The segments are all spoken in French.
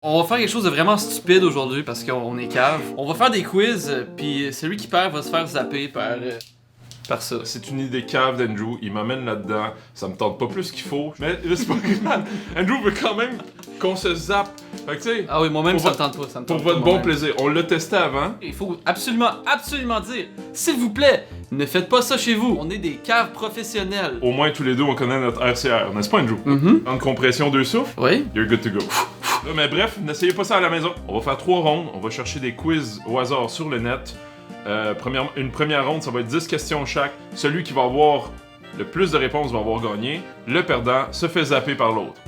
On va faire quelque chose de vraiment stupide aujourd'hui parce qu'on est cave. On va faire des quiz, puis celui qui perd va se faire zapper par ça. C'est une idée cave d'Andrew, il m'amène là-dedans, ça me tente pas plus qu'il faut, mais là, c'est pas grave. Andrew veut quand même qu'on se zappe. Fait que tu sais, Ah oui, moi-même ça me tente pas, ça me tente pour pas, votre bon moi-même. plaisir, on l'a testé avant. Il faut absolument dire, s'il vous plaît, ne faites pas ça chez vous. On est des caves professionnels. Au moins tous les deux on connaît notre RCR, n'est-ce pas Andrew? Mm-hmm. En compression 2 souffles, Oui. you're good to go. Là, mais bref, n'essayez pas ça à la maison. On va faire 3 rondes, on va chercher des quiz au hasard sur le net. Une première ronde, ça va être 10 questions chaque. Celui qui va avoir le plus de réponses va avoir gagné. Le perdant se fait zapper par l'autre.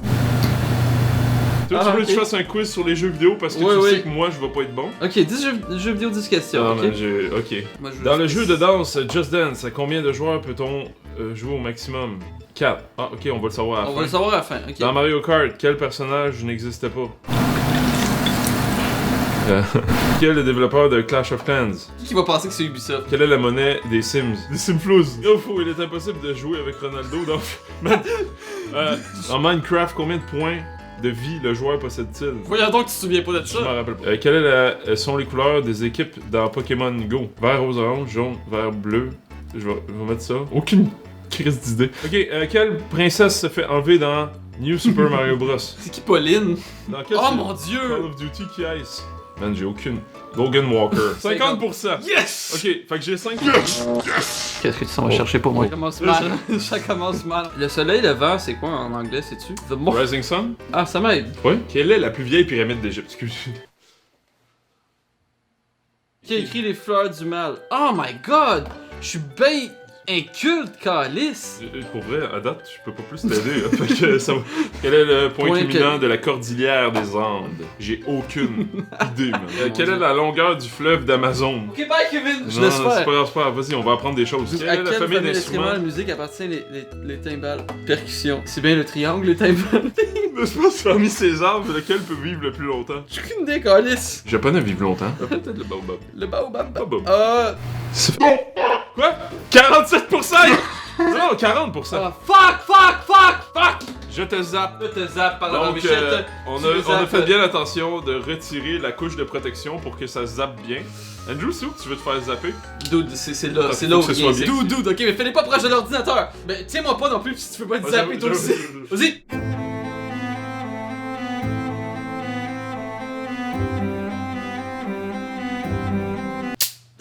Toi, tu veux que je fasse un quiz sur les jeux vidéo parce que tu sais que moi, je vais pas être bon? Ok, 10 jeux vidéo, 10 questions. Non, ok? mais ok. Moi, je veux Dans le juste- jeu de danse Just Dance, à combien de joueurs peut-on jouer au maximum? 4. Ah, ok, on va le savoir à la On fin. va le savoir à la fin. Ok. Dans Mario Kart, quel personnage n'existait pas? Quel est le développeur de Clash of Clans? Qui va penser que c'est Ubisoft? Quelle est la monnaie des Sims? Des Simflouz! Oh, fou, il est impossible de jouer avec Ronaldo dans Minecraft, combien de points de vie le joueur possède-t-il? Voyons donc, tu te souviens pas de Je m'en ça. rappelle pas. Quelles sont les couleurs des équipes dans Pokémon Go? Vert, rose, orange, jaune, vert, bleu. Je vais mettre ça. Aucune crise d'idée. Ok, quelle princesse se fait enlever dans New Super Mario Bros? C'est qui Pauline? Dans quel Oh film? mon Call dieu! of Duty qui est-ce? Man, j'ai aucune. Logan Walker. 50%! Yes! Ok, fait que j'ai 5. Qu'est-ce que tu s'en vas chercher pour moi? Ça commence mal. Ça commence mal. Le soleil, le vent, c'est quoi en anglais, sais-tu? The mo- Rising Sun? Ah, ça m'aide. Ouais. Quelle est la plus vieille pyramide d'Égypte? Excuse. Qui a écrit les fleurs du mal? Oh my god! Je suis ben inculte, calice! Pour vrai, à date, je peux pas plus t'aider. Hein. Fait que ça va. Quel est le point culminant de la cordillère des Andes? J'ai aucune idée, man. Quelle est la longueur du fleuve d'Amazon? Ok, bye Kevin! Je Non, laisse c'est faire. pas grave, c'est pas grave. Vas-y, on va apprendre des choses. Quelle À est la quelle famille famille d'instruments d'instruments? de musique appartient les timbales? Percussion. C'est bien le triangle, les timbales? Je pense parmi ces arbres, lequel peut vivre le plus longtemps? J'ai aucune idée, calice! Japonais vivent longtemps. Peut-être le baobab. Le baobab. Baobab. Quoi? 47%! Non, 40%. Ah, fuck! Je te zappe. Je te zappe par la Donc, bichette. on Tu me a zappes. fait bien attention de retirer la couche de protection pour que ça zappe bien. Andrew, c'est où que tu veux te faire zapper? Dude, c'est là, Faut c'est là où que ce il vient. soit bien. Dude, ok, mais fais-les pas proche de l'ordinateur. Ben, tiens-moi pas non plus si tu veux pas te zapper toi aussi. Vas-y.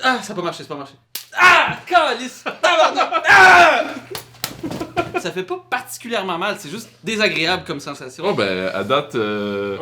Ah, ça a pas marché, c'est pas marché. Ah, calice. Tabarnak. Ah! Ça fait pas particulièrement mal, c'est juste désagréable comme sensation. Oh ben, à date, 1-0!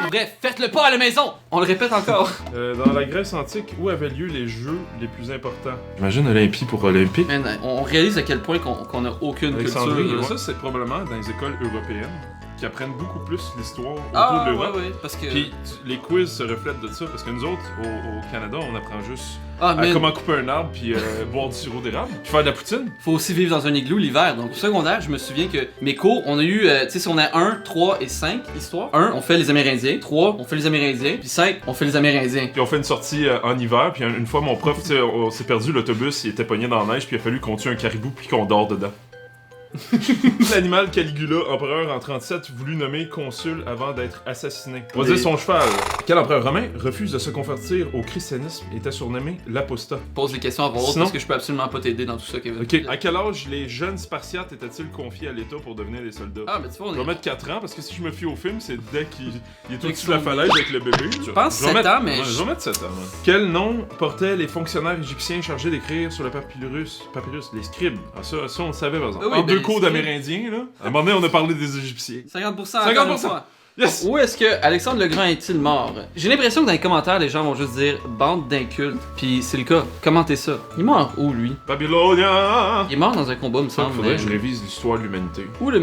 Bref, faites-le pas à la maison. On le répète encore. Dans la Grèce antique, où avaient lieu les jeux les plus importants? J'imagine Olympie pour Olympique. Man, on réalise à quel point qu'on a aucune Alexandrie, culture. ça c'est probablement dans les écoles européennes qui apprennent beaucoup plus l'histoire autour Ah, de ouais, l'Europe. ouais, parce que... Puis les quiz se reflètent de ça, parce que nous autres, au Canada, on apprend juste Ah, à mais comment couper un arbre, puis boire du sirop d'érable, puis faire de la poutine. faut aussi vivre dans un igloo l'hiver. Donc, au secondaire, je me souviens que mes cours, on a eu, tu sais, si on a 1, 3 et 5 histoires. 1, on fait les Amérindiens. 3, on fait les Amérindiens. Puis 5, on fait les Amérindiens. Puis on fait une sortie en hiver, puis une fois mon prof, tu sais, on s'est perdu, l'autobus, il était pogné dans la neige, puis il a fallu qu'on tue un caribou, puis qu'on dort dedans. L'animal Caligula, empereur en 37, voulu nommer consul avant d'être assassiné. On va dire son cheval. Quel empereur romain refuse de se convertir au christianisme et était surnommé l'apostat? Pose des questions à voix haute Sinon- parce que je peux absolument pas t'aider dans tout ça, Kevin. Ok, à quel âge les jeunes Spartiates étaient-ils confiés à l'État pour devenir des soldats? Ah, mais tu vois, on Je vais est... mettre 4 ans parce que si je me fie au film, c'est dès qu'il est Dès au-dessus qu'ils de la sont falaise avec le bébé. Je pense 7 ans, mais Je vais mettre 7 ans. Ouais. Quel nom portaient les fonctionnaires égyptiens chargés d'écrire sur le papyrus? Les scribes. Ah, ça on le savait par exemple. Oui, En ben, deux les cours scribes. d'Amérindiens, là. À un moment donné, on a parlé des Égyptiens. 50%. 50%. encore une fois. Yes! Où est-ce que Alexandre le Grand est-il mort? J'ai l'impression que dans les commentaires, les gens vont juste dire bande d'incultes. Puis c'est le cas. Commentez ça. Il est mort où, lui? Babylonien! Il est mort dans un combat, me semble. Faudrait mais- que je révise l'histoire de l'humanité. Où le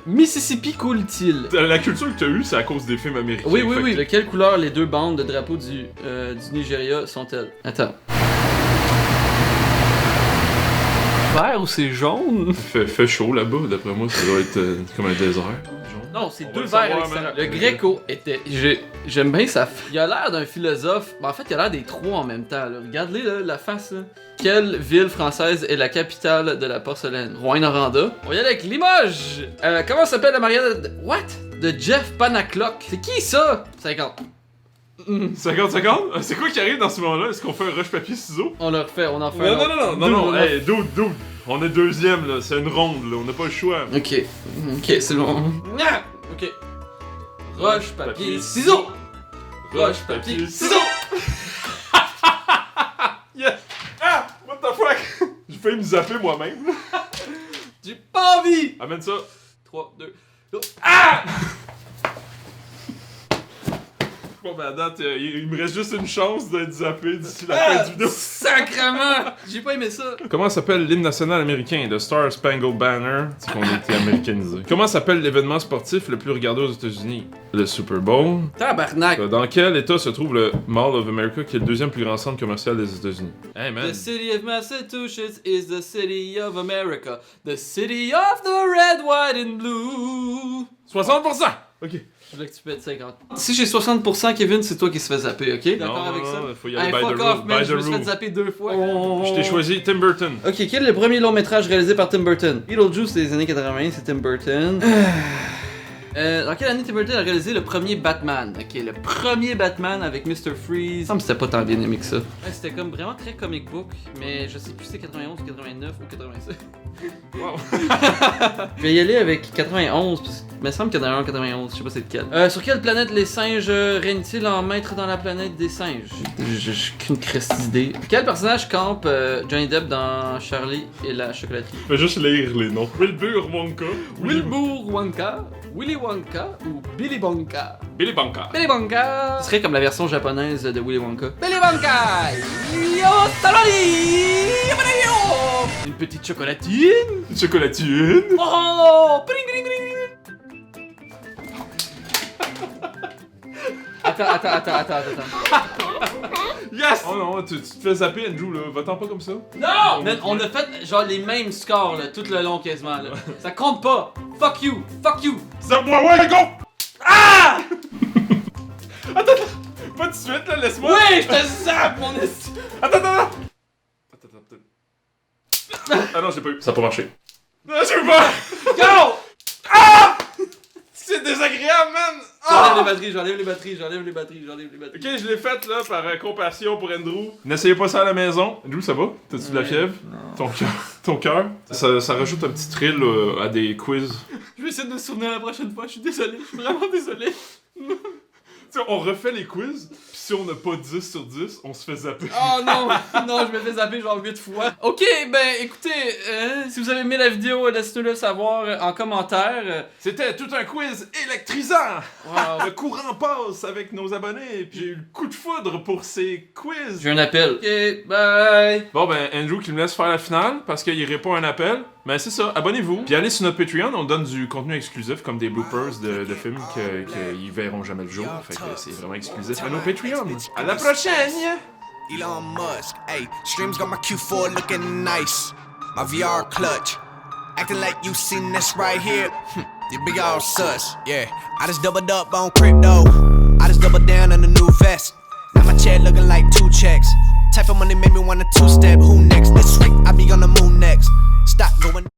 Mississippi coule-t-il? La culture que t'as eue, c'est à cause des films américains. Oui, oui, Fait oui. que- De quelle couleur les deux bandes de drapeau du Nigeria sont-elles? Attends. Vert ou c'est jaune? Fait chaud là-bas, d'après moi, ça doit être comme un désert. Genre. Non, c'est On deux va le verts à savoir, l'extérieur. man. Le Greco était... J'aime bien sa... Il a l'air d'un philosophe. Ben, en fait, il a l'air des trois en même temps. Là. Regarde-les, là, la face. Là. Quelle ville française est la capitale de la porcelaine? Rouen-Noranda. On va y aller avec Limoges! Comment s'appelle la marionnette... What? de Jeff Panaclock. C'est qui ça? 50. 50-50? C'est quoi qui arrive dans ce moment-là? Est-ce qu'on fait un rush papier ciseaux? On le refait, on en refait. Non, hey, dude. On est deuxième, là. C'est une ronde, là. On n'a pas le choix. Ok, c'est bon. Ok. Roche, papier, ciseaux! Roche, papier, ciseaux! Yeah! Ah! What the fuck? J'ai failli me zapper moi-même. J'ai pas envie! Amène ça. 3, 2, ah! Bon, ben, à date, il me reste juste une chance d'être zappé d'ici la fin du vidéo. Sacrement! J'ai pas aimé ça. Comment s'appelle l'hymne national américain, The Star Spangled Banner? C'est qu'on a été américanisé. Comment s'appelle l'événement sportif le plus regardé aux États-Unis? Le Super Bowl. Tabarnak! Dans quel état se trouve le Mall of America, qui est le deuxième plus grand centre commercial des États-Unis? Hey, man. The city of Massachusetts is the city of America. The city of the red, white and blue. 60%! Ok. Je voulais que tu pètes 50. Si j'ai 60%, Kevin, c'est toi qui se fait zapper, ok? D'accord avec ça? Faut y aller Hey, by fuck the off, rule. man, By je the me suis fait rule. zapper 2 fois. Je t'ai choisi Tim Burton. Ok, quel est le premier long métrage réalisé par Tim Burton? Beetlejuice des années 80, c'est Tim Burton. Dans quelle année Tim Burton a réalisé le premier Batman? Ok, le premier Batman avec Mr. Freeze. Il me semble que c'était pas tant bien aimé que ça. Ouais, c'était comme vraiment très comic book, mais je sais plus si c'est 91, 89 ou 87. Wow. Je vais y aller avec 91, parce qu'il me semble qu'il y en a un en 91, je sais pas c'est lequel. Sur quelle planète les singes règnent-ils en maître dans la planète des singes? J'ai qu'une creste d'idée. Quel personnage campe Johnny Depp dans Charlie et la chocolaterie? Je vais juste lire les noms. Wilbur Wonka. Wilbur Wonka, Willy Wonka ou Billy Wonka? Billy Wonka. Billy Wonka! Ce serait comme la version japonaise de Willy Wonka. Billy Wonka! Yo taloni! Une petite chocolatine! Une chocolatine. Oh! Bring, bring, bring. Attends. Yes! Oh non, tu te fais zapper, Andrew, là. Va-t'en pas comme ça. Non! Man, on a fait genre les mêmes scores là, tout le long quasiment là. Ça compte pas! Fuck you! Zappe-moi, ouais, go! Ah! Attends, pas tout de suite, là, laisse-moi. Ouais, je te zappe, mon esti! Attends. Ah non, j'ai pas eu. Ça a pas marché. Non, j'ai eu pas! Go! Ah! C'est désagréable, man! J'enlève les batteries. Ok, je l'ai faite là par compassion pour Andrew. N'essayez pas ça à la maison. Andrew, ça va? T'as-tu de la fièvre? Non. Ton cœur? Ça rajoute un petit thrill à des quiz. Je vais essayer de me souvenir la prochaine fois, je suis désolé, je suis vraiment désolé. Tu sais, on refait les quiz, pis si on n'a pas 10 sur 10, on se fait zapper. Oh non, je me fais zapper genre 8 fois. Ok, ben écoutez, si vous avez aimé la vidéo, laissez-nous le savoir en commentaire. C'était tout un quiz électrisant! Wow. Le courant passe avec nos abonnés, puis j'ai eu le coup de foudre pour ces quiz. J'ai un appel. Ok, bye. Bon ben, Andrew qui me laisse faire la finale, parce qu'il répond à un appel. Ben c'est ça, abonnez-vous. Puis allez sur notre Patreon, on donne du contenu exclusif, comme des bloopers de films qu'ils verront jamais le jour. Fait que c'est vraiment exclusif à nos Patreons. À la prochaine! Elon Musk, hey, streams got my Q4 looking nice. My VR clutch, acting like you seen this right here. You big all sus, yeah. I just doubled up on crypto. I just doubled down on the new vest. Now my chair looking like 2 checks. Type of money made me wanna 2-step. Who next? This week I be on the moon next. Stop going.